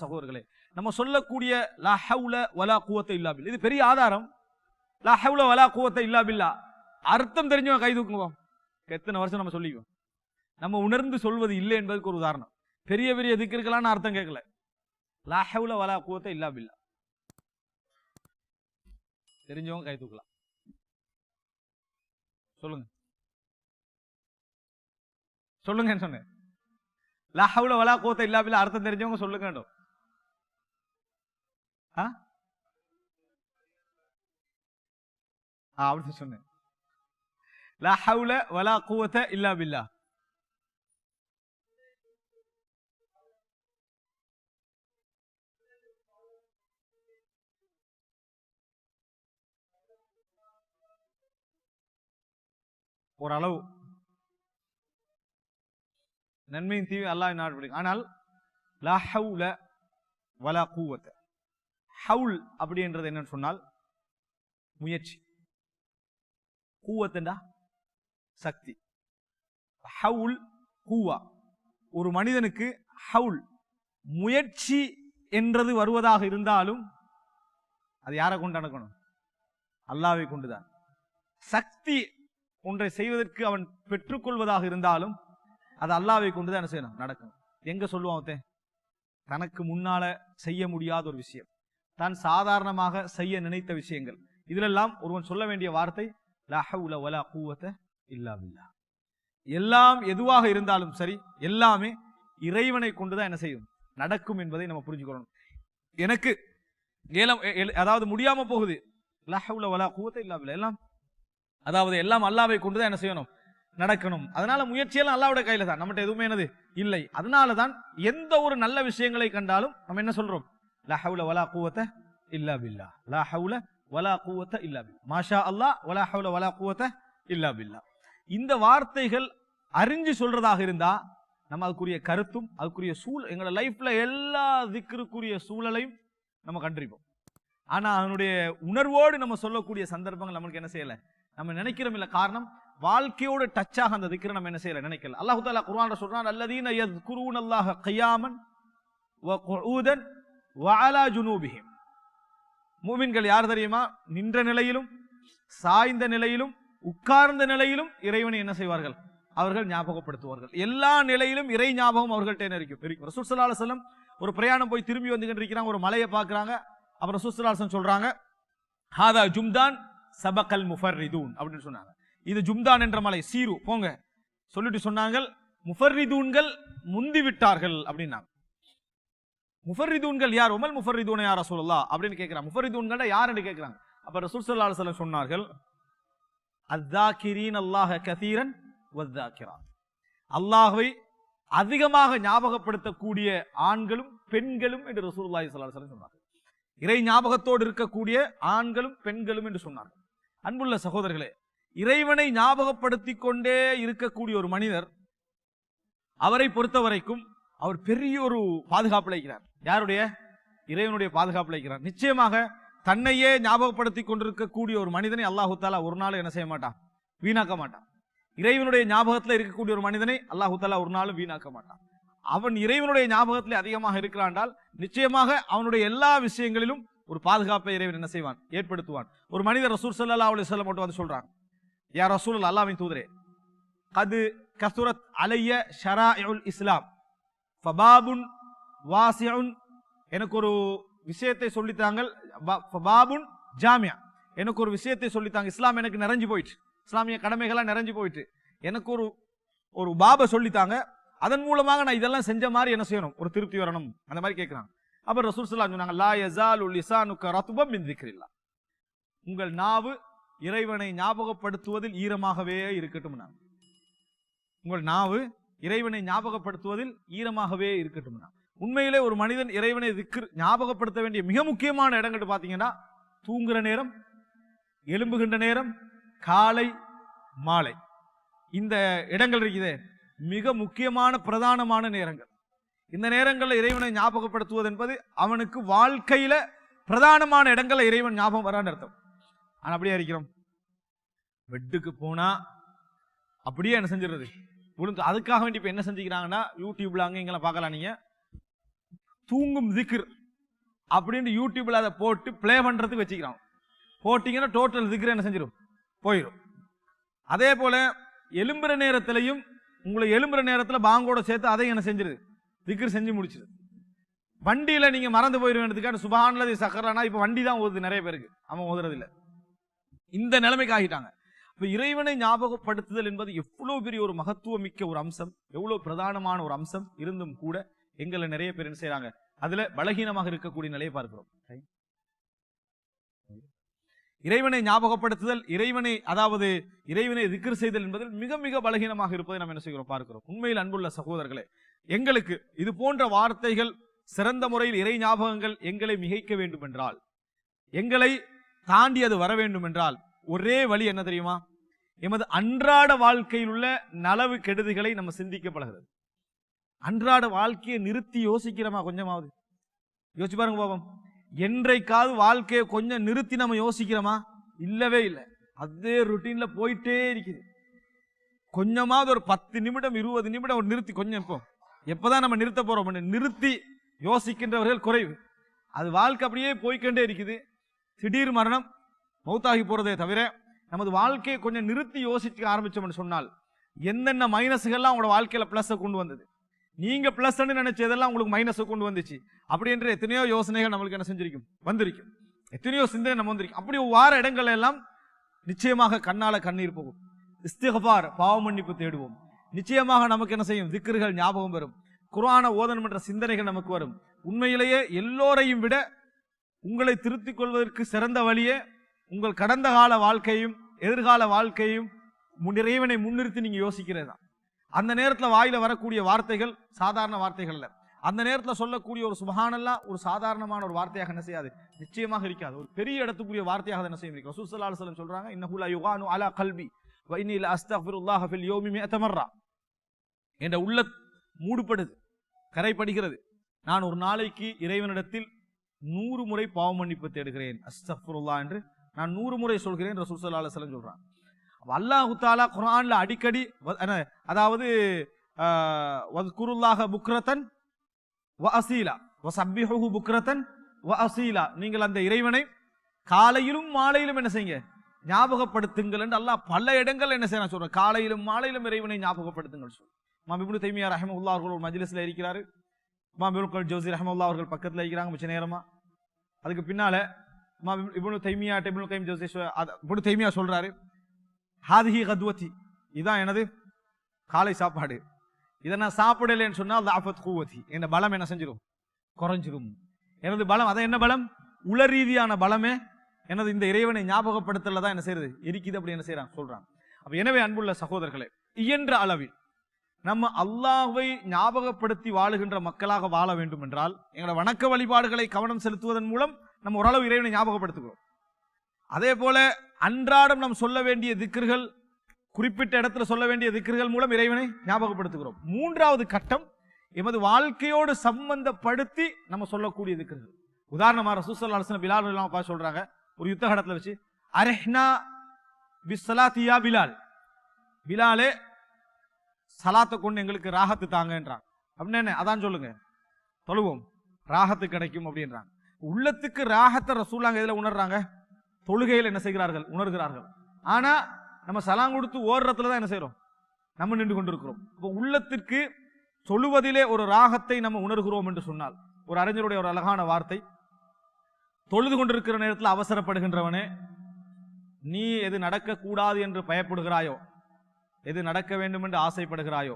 சகோதரர்களே, நம்ம சொல்லக்கூடிய லா ஹவுல வலா குவத்த இல்லா பில்லா, இது பெரிய ஆதாரம். லா ஹவுல வலா குவத்த இல்லா பில்லா அர்த்தம் தெரிஞ்சவங்க கை தூக்குவோம். எத்தனை வருஷம் நம்ம சொல்லிக்குவோம். நம்ம உணர்ந்து சொல்வது இல்லை என்பதற்கு ஒரு உதாரணம். பெரிய பெரிய திக்ருக்கெல்லாம் அர்த்தம் கேட்கல. லா ஹவுல வலா குவத்த இல்லா பில்லா தெரிஞ்சவங்க கை தூக்கலாம். சொல்லுங்க சொல்லுங்க சொன்னேன். லா ஹவுல வலா குவத்த இல்லா பில்லா அர்த்தம் தெரிஞ்சவங்க சொல்லுங்க. அப்படி சொன்னேன். லா ஹவுல வலா குவத்த இல்லா பில்லா. ஒரு அளவு நன்மையின் தீவி அல்லாஹ் நாடு. ஆனால் லா ஹவுல வலா குவத்த, ஹவுல் அப்படின்றது என்னன்னு சொன்னால் முயற்சி, கூவத்தண்டா சக்தி. ஹவுல் கூவா. ஒரு மனிதனுக்கு ஹவுல் முயற்சி என்றது வருவதாக இருந்தாலும் அது யாரை கொண்டு நடக்கணும்? அல்லாஹ்வை கொண்டுதான். சக்தி ஒன்றை செய்வதற்கு அவன் பெற்றுக்கொள்வதாக இருந்தாலும் அது அல்லாஹ்வை கொண்டுதான் என்ன செய்யணும்? நடக்கணும். எங்க சொல்லுவான்? தனக்கு முன்னால செய்ய முடியாத ஒரு விஷயம், தான் சாதாரணமாக செய்ய நினைத்த விஷயங்கள், இதிலெல்லாம் ஒருவன் சொல்ல வேண்டிய வார்த்தை லா ஹவுல வலா குவத்த இல்லா பில்லா. எல்லாம் எதுவாக இருந்தாலும் சரி, எல்லாமே இறைவனை கொண்டுதான் என்ன செய்யும்? நடக்கும் என்பதை நம்ம புரிஞ்சுக்கணும். எனக்கு அதாவது முடியாம போகுது, லா ஹவுல வலா குவத்த இல்லா பில்லா, எல்லாம் அதாவது எல்லாம் அல்லாஹ்வை கொண்டுதான் என்ன செய்யணும்? நடக்கணும். அதனால முயற்சியெல்லாம் அல்லாஹ்வுடைய கையில தான், நம்மகிட்ட எதுவுமே என்னது இல்லை. அதனாலதான் எந்த ஒரு நல்ல விஷயங்களை கண்டாலும் நம்ம என்ன சொல்றோம்? லா ஹவுல வலா குவத்த இல்லா பில்லா, லா ஹவுல வலா குவத்த இல்லா பில்லா, மாஷா அல்லாஹ் வலா ஹவுல வலா குவத்த இல்லா பில்லா. இந்த வார்த்தைகள் அறிஞ்சு சொல்றதாக இருந்தா நம்ம அதுக்குரிய கருத்தும் அதுக்குரிய எங்களோட லைஃப்ல எல்லா திக்ருக்குரிய சூழலையும் நம்ம கண்டிருப்போம். ஆனா அதனுடைய உணர்வோடு நம்ம சொல்லக்கூடிய சந்தர்ப்பங்கள் நம்மளுக்கு என்ன செய்யல, நம்ம நினைக்கிறோம் இல்ல. காரணம், வாழ்க்கையோட டச்சாக அந்த திக்ரை நம்ம என்ன செய்யல, நினைக்கல. அல்லாஹ் தஆலா குர்ஆன்ல சொல்றான், அல்லதீன யذ்குரூனல்லாஹ கியாமன் வ குஊதன் வ அலா ஜுனூபிஹிம். மூமின்கள் யார் தெரியுமா? நின்ற நிலையிலும் சாய்ந்த நிலையிலும் உட்கார்ந்த நிலையிலும் இறைவனை என்ன செய்வார்கள்? அவர்கள் ஞாபகப்படுத்துவார்கள். எல்லா நிலையிலும் இறை ஞாபகம் அவர்கள்ட்ட இருக்கும். ரசூல் ஸல்லல்லாஹு அலைஹி வஸல்லம் ஒரு பிரயாணம் போய் திரும்பி வந்துகிட்டு இருக்கிறாங்க, ஒரு மலையை பார்க்கறாங்க. அப்புறம் ரசூல் ஸல்லல்லாஹு அலைஹி வஸல்லம் சொல்றாங்க, ஹாதா ஜும்தான் சபகல் முஃபர்ரிதூன் அப்படின்னு சொன்னாங்க. இது ஜும்தான் என்ற மலை, சீரு போங்க சொல்லிட்டு சொன்னாங்க, முஃபர்ரிதூன்கள் முந்தி விட்டார்கள் அப்படின்னாங்க. முஃபர்ரிதூன்கள் யார்? உமல் முஃபர்ரிதூன யா ரசூலுல்லாஹ் அப்படின்னு கேட்கிறாங்க. முஃபர்ரிதூன்கள் யாருன்னு கேட்கிறாங்க. அப்ப ரசூல் ஸல்லல்லாஹு அலைஹி வஸல்லம் சொன்னார்கள், அஸ்ஸாகிரீன் அல்லாஹ கதீரன் வஸ்ஸாகிராத், அல்லாஹ்வை அதிகமாக ஞாபகப்படுத்தக்கூடிய ஆண்களும் பெண்களும் என்று ரசூலுல்லாஹி ஸல்லல்லாஹு அலைஹி வஸல்லம் சொன்னார்கள். இறை ஞாபகத்தோடு இருக்கக்கூடிய ஆண்களும் பெண்களும் என்று சொன்னார்கள். அன்புள்ள சகோதரர்களே, இறைவனை ஞாபகப்படுத்தி கொண்டே இருக்கக்கூடிய ஒரு மனிதர், அவரை பொறுத்த வரைக்கும் அவர் பெரிய ஒரு பாதுகாப்பு அளிக்கிறார். யாருடைய? இறைவனுடைய பாதுகாப்பு அளிக்கிறார். நிச்சயமாக தன்னையே ஞாபகப்படுத்தி கொண்டிருக்கக்கூடிய ஒரு மனிதனை அல்லாஹு தஆலா ஒரு நாள் என்ன செய்ய மாட்டான்? வீணாக்க மாட்டான். இறைவனுடைய ஞாபகத்தில் இருக்கக்கூடிய ஒரு மனிதனை அல்லாஹு தஆலா ஒரு நாளும் வீணாக்க மாட்டான். அவன் இறைவனுடைய ஞாபகத்தில் அதிகமாக இருக்கிறான், நிச்சயமாக அவனுடைய எல்லா விஷயங்களிலும் ஒரு பாதுகாப்பை இறைவன் என்ன செய்வான்? ஏற்படுத்துவான். ஒரு மனிதர் ரசூல் ஸல்லல்லாஹு அலைஹி வஸல்லம் மட்டும் வந்து சொல்றாங்க, யா ரசூலுல்லாஹ், அல்லாஹ்வின் தூதரே, கது கஸுரத் அலைய ஷராஇஉல் இஸ்லாம் ஃபபாபுன் வாசிஉன், எனக்கு ஒரு விஷயத்தை சொல்லித்தாங்க, ஃபபாபுன் ஜாமியா, எனக்கு ஒரு விஷயத்தை சொல்லித்தாங்க. இஸ்லாம் எனக்கு நிறைஞ்சு போயிட்டு, இஸ்லாமிய கடமைகள்லாம் நிறைஞ்சு போயிட்டு, எனக்கு ஒரு பாபை சொல்லித்தாங்க, அதன் மூலமாக நான் இதெல்லாம் செஞ்ச மாதிரி என்ன செய்யணும்? ஒரு திருப்தி வரணும், அந்த மாதிரி கேட்கிறாங்க. அப்ப ரசூல் ஸல்லல்லாஹு அலைஹி வஸல்லம் சொன்னாங்க, லா யஸாலு லிசானுக ரத்பம் மின் திக்ரில்லாஹ், உங்கள் நாவு இறைவனை ஞாபகப்படுத்துவதில் ஈரமாகவே இருக்கட்டும். உங்கள் நாவு இறைவனை ஞாபகப்படுத்துவதில் ஈரமாகவே இருக்கட்டும். உண்மையிலே ஒரு மனிதன் இறைவனை ஞாபகப்படுத்த வேண்டிய மிக முக்கியமான இடங்கள் பாத்தீங்கன்னா, தூங்குற நேரம், எழும்புகின்ற நேரம், காலை மாலை, இந்த இடங்கள் இருக்குதே மிக முக்கியமான பிரதானமான நேரங்கள். இந்த நேரங்களில் இறைவனை ஞாபகப்படுத்துவது என்பது அவனுக்கு வாழ்க்கையில பிரதானமான இடங்கள்ல இறைவன் ஞாபகம் வரான்னு அர்த்தம். ஆனா அப்படியே இருக்கிறோம், பெட்டுக்கு போனா அப்படியே என்ன செஞ்சிருது? அதுக்காக வேண்டி இப்ப என்ன செஞ்சுக்கிறாங்கன்னா, யூடியூப்ல அங்க இங்கெல்லாம் பார்க்கலாம், நீங்க தூங்கும் திக்ர் அப்படின்னு யூடியூப்ல அதை போட்டு பிளே பண்றதுக்கு வச்சுக்கிறான். போட்டீங்கன்னா டோட்டல் திக்ர் என்ன செஞ்சிடும், போயிடும். அதே போல எலும்புற நேரத்திலையும் உங்களை எலும்புற நேரத்தில் பாங்கோட சேர்த்து அதையும் என்ன செஞ்சிருது, திக்ர் செஞ்சு முடிச்சிருது. வண்டியில நீங்க மறந்து போயிருவேன், சுபஹானல்லாஹி சக்கரானா இப்ப வண்டி தான் ஓதுது நிறைய பேருக்கு, அவன் ஓதுறது இல்ல. இந்த நிலைமைக்கு ஆகிட்டாங்க. இப்ப இறைவனை ஞாபகப்படுத்துதல் என்பது எவ்வளவு பெரிய ஒரு மகத்துவம் மிக்க ஒரு அம்சம், எவ்வளவு பிரதானமான ஒரு அம்சம் இருந்தும் கூட எங்களை நிறைய பேர் என்ன செய்யறாங்க, அதுல பலகீனமாக இருக்கக்கூடிய நிலையை பார்க்கிறோம். இறைவனை ஞாபகப்படுத்துதல், இறைவனை திக்ர் செய்தல் என்பதில் மிக மிக பலகீனமாக இருப்பதை நாம் என்ன செய்கிறோம், பார்க்கிறோம். உண்மையில் அன்புள்ள சகோதரர்களே, எங்களுக்கு இது போன்ற வார்த்தைகள், சிறந்த முறையில் இறை ஞாபகங்கள் எங்களை மிகைக்க வேண்டும் என்றால், எங்களை தாண்டி அது வர வேண்டும் என்றால் ஒரே வழி என்ன தெரியுமா, எமது அன்றாட வாழ்க்கையில் உள்ள நலவு கெடுதிகளை நம்ம சிந்திக்க பழகிறது. அன்றாட வாழ்க்கையை நிறுத்தி யோசிக்கிறோமா? கொஞ்சமாவது யோசிச்சு பாருங்க பாவம். என்றைக்காவது வாழ்க்கையை கொஞ்சம் நிறுத்தி நம்ம யோசிக்கிறோமா? இல்லவே இல்லை. அதே ருட்டீன்ல போயிட்டே இருக்குது. கொஞ்சமாவது ஒரு 10 நிமிடம் 20 நிமிடம் ஒரு நிறுத்தி, கொஞ்சம் எப்பதான் நம்ம நிறுத்த போறோம், நிறுத்தி யோசிக்கின்றவர்கள் குறைவு. அது வாழ்க்கை அப்படியே போய்கொண்டே இருக்குது. திடீர் மரணம், மௌத்தாகி போறதே தவிர நமது வாழ்க்கையை கொஞ்சம் நிறுத்தி யோசிக்க ஆரம்பிச்சோம்னு சொன்னால் என்னென்ன மைனஸ்கள்லாம் உங்களோட வாழ்க்கையில பிளஸ் கொண்டு வந்தது, நீங்க பிளஸ் நினைச்சதெல்லாம் உங்களுக்கு மைனஸ் கொண்டு வந்துச்சு அப்படின்ற எத்தனையோ யோசனைகள் நம்மளுக்கு என்ன செஞ்சிருக்கும், வந்திருக்கும். எத்தனையோ சிந்தனை நம்ம வந்திருக்கும். அப்படி வார இடங்கள் எல்லாம் நிச்சயமாக கண்ணால கண்ணீர் போகும். இஸ்திக்ஃபார், பாவ மன்னிப்பு தேடுவோம். நிச்சயமாக நமக்கு என்ன செய்யும், திக்ர்கள் ஞாபகம் வரும். குர்ஆனை ஓதணும் என்ற சிந்தனைகள் நமக்கு வரும். உண்மையிலேயே எல்லோரையும் விட உங்களை திருத்திக் கொள்வதற்கு சிறந்த வழியே உங்கள் கடந்த கால வாழ்க்கையும் எதிர்கால வாழ்க்கையும் இறைவனை முன்னிறுத்தி நீங்க யோசிக்கிறது தான். அந்த நேரத்தில் வாயில வரக்கூடிய வார்த்தைகள் சாதாரண வார்த்தைகள் அல்ல. அந்த நேரத்தில் சொல்லக்கூடிய ஒரு சுப்ஹானல்லாஹ் ஒரு சாதாரணமான ஒரு வார்த்தையாக என்ன செய்யாது, நிச்சயமாக இருக்காது. ஒரு பெரிய இடத்துக்குரிய வார்த்தையாக என்ன செய்யும். ரசூல் ஸல்லல்லாஹு அலைஹி வஸல்லம் சொல்றாங்க, இன்னஹு லா யுகானு அலா கல்பி வ இன்னி லா அஸ்தக்ஃபிருல்லாஹ ஃபில் யௌமி 100 மர்ரா. என்ற உள்ள மூடுபடுது, கரைப்படுகிறது. நான் ஒரு நாளைக்கு இறைவனிடத்தில் 100 முறை பாவ மன்னிப்பு தேடுகிறேன், அஸ்தக்ஃபிருல்லாஹ் என்று நான் 100 முறை சொல்கிறேன் ரசூல் ஸல்லல்லாஹு அலைஹி வஸல்லம் சொல்றாங்க. அல்லாஹ் தஆலா குர்ஆன்ல அடிக்கடி அதாவது வஸ்குருல்லாஹ புக்ரதன் வ அஸீலா வஸப்பிஹுஹு புக்ரதன் வ அஸீலா, நீங்கள் அந்த இறைவனை காலையிலும் மாலையிலும் என்ன செய்யுங்க, ஞாபகப்படுத்துங்கள் என்று அல்லாஹ் பல இடங்கள் என்ன செய்ய சொல்ற, காலையிலும் மாலையிலும் இறைவனை ஞாபகப்படுத்துங்கள் சொல்ற. இமாம் இப்னு தைமியா ரஹ்மத்துல்லாஹி அவர்கள் ஒரு மஜ்லிஸ்ல இருக்கிறாரு. இமாம் இப்னுல் ஜௌஸி ரஹ்மத்துல்லாஹி அவர்கள் பக்கத்துல இருக்கிறாங்க மிச்ச நேரமா. அதுக்கு பின்னால இமாம் இப்னு தைமியா சொல்றாரு, ஹாதிஹி கத்வதி, இதான் எனது காலை சாப்பாடு, இதை நான் சாப்பிடலைன்னு சொன்னால் லாஃபத் குவதி, என் பலம் என்ன செஞ்சிடும், குறைஞ்சிரும். எனது பலம், அதான் என்ன பலம், உள ரீதியான பலமே எனது இந்த இறைவனை ஞாபகப்படுத்தல தான் என்ன செய்யறது இருக்குது அப்படி என்ன செய்யறாங்க சொல்றாங்க. அப்ப எனவே அன்புள்ள சகோதரர்களே, இயன்ற அளவில் நம்ம அல்லாஹ்வை ஞாபகப்படுத்தி வாழுகின்ற மக்களாக வாழ வேண்டும் என்றால் எங்களோட வணக்க வழிபாடுகளை கவனம் செலுத்துவதன் மூலம் நம்ம ஓரளவு இறைவனை ஞாபகப்படுத்துகிறோம். அதே போல அன்றாடம் நாம் சொல்ல வேண்டிய திக்ர்கள், குறிப்பிட்ட இடத்துல சொல்ல வேண்டிய திக்ர்கள் மூலம் இறைவனை ஞாபகப்படுத்துகிறோம். மூன்றாவது கட்டம் எமது வாழ்க்கையோடு சம்பந்தப்படுத்தி நம்ம சொல்லக்கூடிய திக்ர்கள். உதாரணமா ரசூல் ஸல்லல்லாஹு அலைஹி வஸல்லம் பிலால் ரலியல்லாஹு அன்ஹு சொல்றாங்க, ஒரு யுத்த கடத்துல வச்சு, அரஹ்னா பிஸ்ஸலாத்தி யா பிலால், பிலாலே சலாத்தை கொண்டு எங்களுக்கு ராகத்து தாங்கன்றாங்க. அப்படின்னு என்ன, அதான் சொல்லுங்க, தொழுவோம் ராகத்து கிடைக்கும் அப்படின்றாங்க. உள்ளத்துக்கு ராகத்தை ரசூலுல்லாஹ் எதுல உணர்றாங்க, தொழுகையில் என்ன செய்கிறார்கள், உணர்கிறார்கள். ஆனா நம்ம சலாம் கொடுத்து ஓடுறதுல தான் என்ன செய்யறோம், நம்ம நின்று கொண்டிருக்கிறோம். இப்போ உள்ளத்திற்கு தொழுவதிலே ஒரு ராகத்தை நம்ம உணர்கிறோம் என்று சொன்னால், ஒரு அறிஞருடைய ஒரு அழகான வார்த்தை, தொழுது கொண்டிருக்கிற நேரத்தில் அவசரப்படுகின்றவனே, நீ எது நடக்கக்கூடாது என்று பயப்படுகிறாயோ, எது நடக்க வேண்டும் என்று ஆசைப்படுகிறாயோ,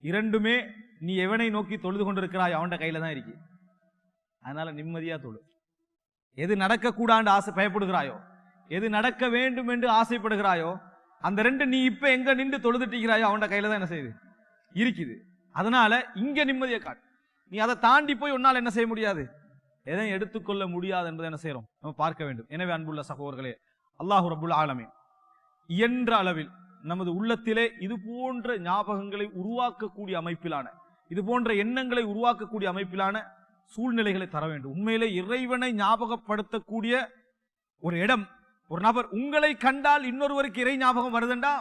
இரண்டுமே நீ எவனை நோக்கி தொழுது கொண்டிருக்கிறாயோ அவன் கையில தான் இருக்கு. அதனால நிம்மதியா தொழு. எது நடக்கக்கூடாது ஆசை பயப்படுகிறாயோ, எது நடக்க வேண்டும் என்று ஆசைப்படுகிறாயோ, அந்த ரெண்டு நீ இப்ப எங்க நின்று தொழுதுட்டிருக்கிறாயோ அவன் கையில தான் என்ன செய்யுது, இருக்குது. அதனால இங்க நிம்மதியை காட்டு. நீ அதை தாண்டி போய் உன்னால் என்ன செய்ய முடியாது, எதையும் எடுத்துக்கொள்ள முடியாது என்பதை என்ன செய்யறோம், நம்ம பார்க்க வேண்டும். எனவே அன்புள்ள சகோதரர்களே, அல்லாஹ் ரப்புல் ஆலமீன் இயன்ற அளவில் நமது உள்ளத்திலே இது போன்ற ஞாபகங்களை உருவாக்கக்கூடிய அமைப்பிலான, இது போன்ற எண்ணங்களை உருவாக்கக்கூடிய அமைப்பிலான சூழ்நிலைகளை தர வேண்டும். உண்மையிலே இறைவனை ஞாபகப்படுத்தக்கூடிய ஒரு இடம், ஒரு நபர் உங்களை கண்டால் இன்னொருவருக்கு இறை ஞாபகம் வருதுண்டா,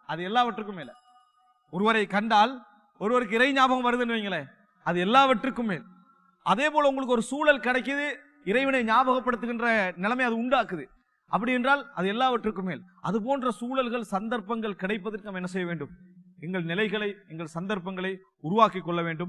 அது எல்லாவற்றுக்கும் மேல. ஒருவரை கண்டால் ஒருவருக்கு இறை ஞாபகம் வருதுன்னு வைங்களேன், அது எல்லாவற்றுக்கும் மேல். அதே போல உங்களுக்கு ஒரு சூழல் கிடைக்குது, இறைவனை ஞாபகப்படுத்துகின்ற நிலைமை அது உண்டாக்குது. அப்படி என்றால் அது எல்லாவற்றுக்கும் மேல். அது போன்ற சூழல்கள், சந்தர்ப்பங்கள் கிடைப்பதற்கு நாம் என்ன செய்ய வேண்டும்? எங்கள் நிலைகளை, எங்கள் சந்தர்ப்பங்களை உருவாக்கி கொள்ள வேண்டும்.